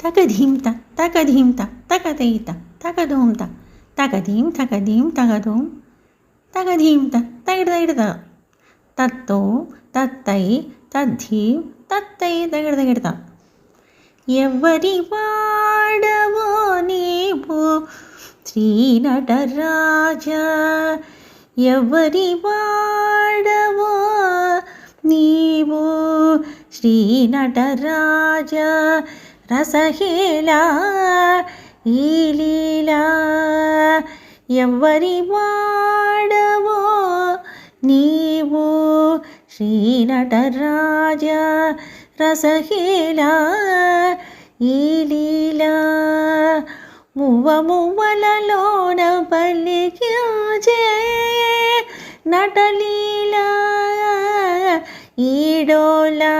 తకధీంత తకధీంత తకతైత తకధూంత తకధీం తకధీం తకధూం తకధీంత తగిడదగిడద తత్తో తత్తై తద్ధీం తత్తై తగిడదగిడద. ఎవ్వరి వాడవో నీవు శ్రీ నటరాజ, ఎవ్వరి వాడవో నీవు శ్రీ నటరాజ, రసహేళా ఈ లీలా. ఎవ్వరి వాడవో నీవు శ్రీ నటరాజ, రసహేళా ఈ లీలా. మువ్వ మువ్వలలోన పలికించే నటలీలా ఈడోలా.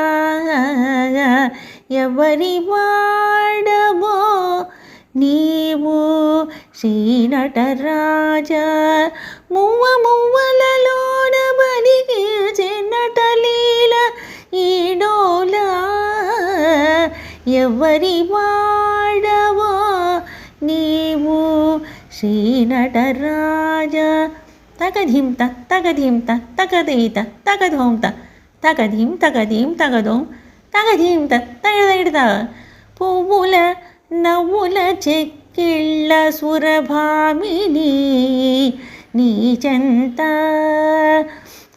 ఎవరి వాడవో నీవు శ్రీ నటరాజ, మువ్వ మువ్వలలోన పలికించే నటలీల ఈడోలా. ఎవరి వాడవో నీవు శ్రీ నటరాజ. తకధీంత తకధీంత తకదైత తకధోంత తకధీం తకధీం తకధోం తకధీంత తగిడదగిడద. పువ్వుల నవ్వుల చెక్కిళ్ళ సురభామిని నీచెంత,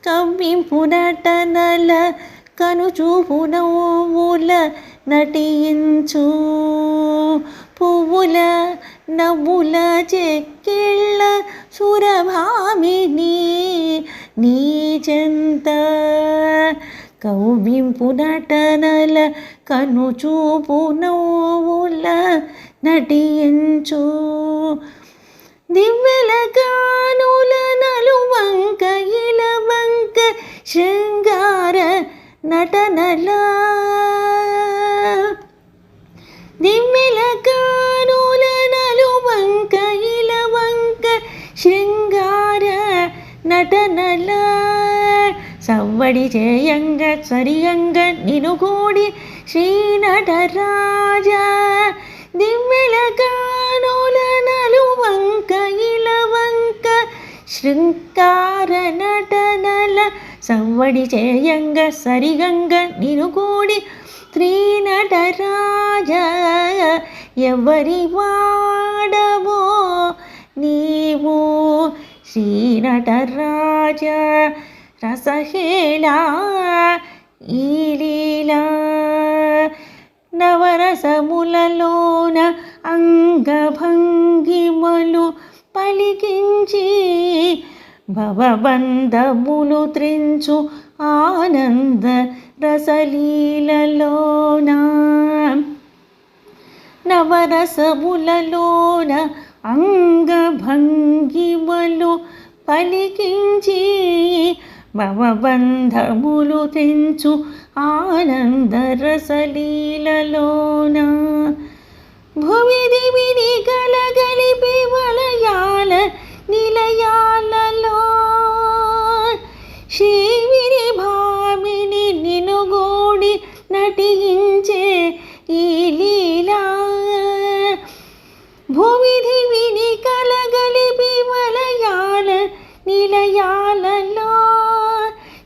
కవ్వింపు నటనల కనుచూపు నవ్వుల నటించు. పువ్వుల నవ్వుల చెక్కిళ్ళ సురభామిని నీచెంత, కవ్వింపు నటనల కనుచూపు నవ్వుల నటించు. దివ్వెల కానుల నలువంక ఇలవంక శృంగార నటనల, దివ్వెల కానుల నలువంక ఇలవంక శృంగార నటనల. సవ్వడి చేయంగ సరియంగ నినుగూడి శ్రీ నటరాజ, దివ్వెల కానుల నలువంక ఇలవంక శృంగార నటనల. సవ్వడి చేయంగ సరిగంగ నినుగూడి శ్రీ నటరాజ, ఎవరి వాడవో నీవు శ్రీ నటరాజ, రసహేళా ఈ లీలా. నవరసములలోన అంగభంగిమలు పలికించి భవబంధములు త్రించు ఆనంద రసలీలలోన. నవరసములలోన అంగభంగిమలు పలికించి భవబంధములు తెంచు ఆనంద రసలీలలోన. భువి దివిని కలగలిపి వలయాల నిలయాలలో శ్రీవిని భామిని నినుగోడి నటించే ఈ లీలా. భువి దివిని కలగలిపి వలయాల నిలయాలలో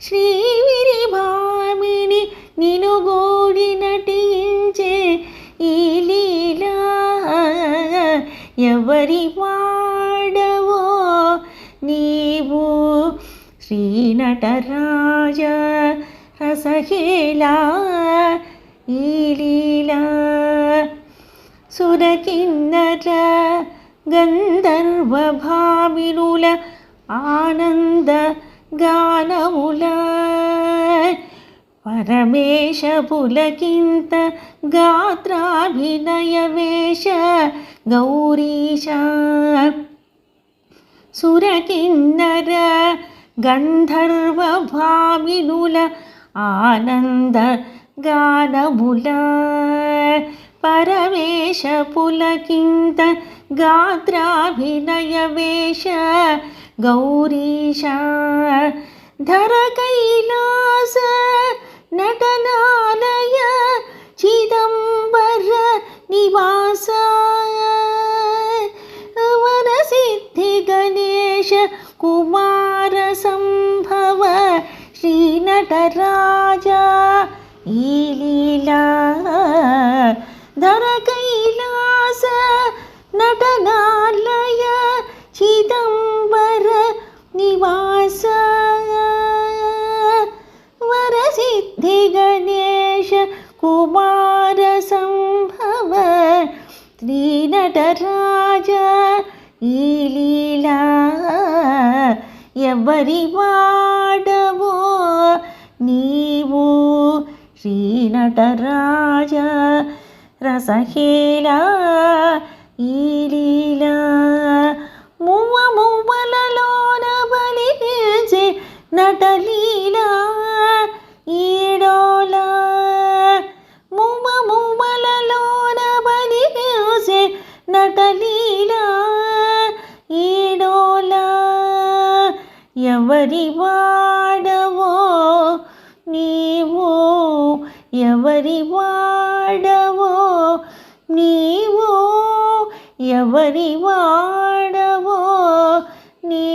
శ్రీవిని భామిని నినుగోడి నటించే ఈ లీలా. ఎవరి వాడవో నీవు శ్రీ నటరాజ, రసహేళా ఈ లీలా. సురకిన్నర గంధర్వ భామినుల ఆనంద గానముల, పరమేశ పులకింత గాత్రాభినయ వేష గౌరీశ. సురకిన్నర గంధర్వ భామినుల ఆనంద గానముల, పరమేశ పులకింత గాత్రాభినయ వేష గౌరీశ. ధర కైలాస నటనాలయ చిదంబర నివాస కుమార సంభవ శ్రీనటరాజ ఈ లీలా ఎవరి వాడవో నీవు శ్రీనటరాజ రసహేళ ఈ లీలా మువ్వ మువ్వలలోన బలిచే నటలీలా ఈడోలా మువ్వ మువ్వలలోన బలిచే నటలీలా ఈడోలా ఎవరి వాడవో నీవు ఎవరి వాడవో నీవు ఎవరి వాడవో నీ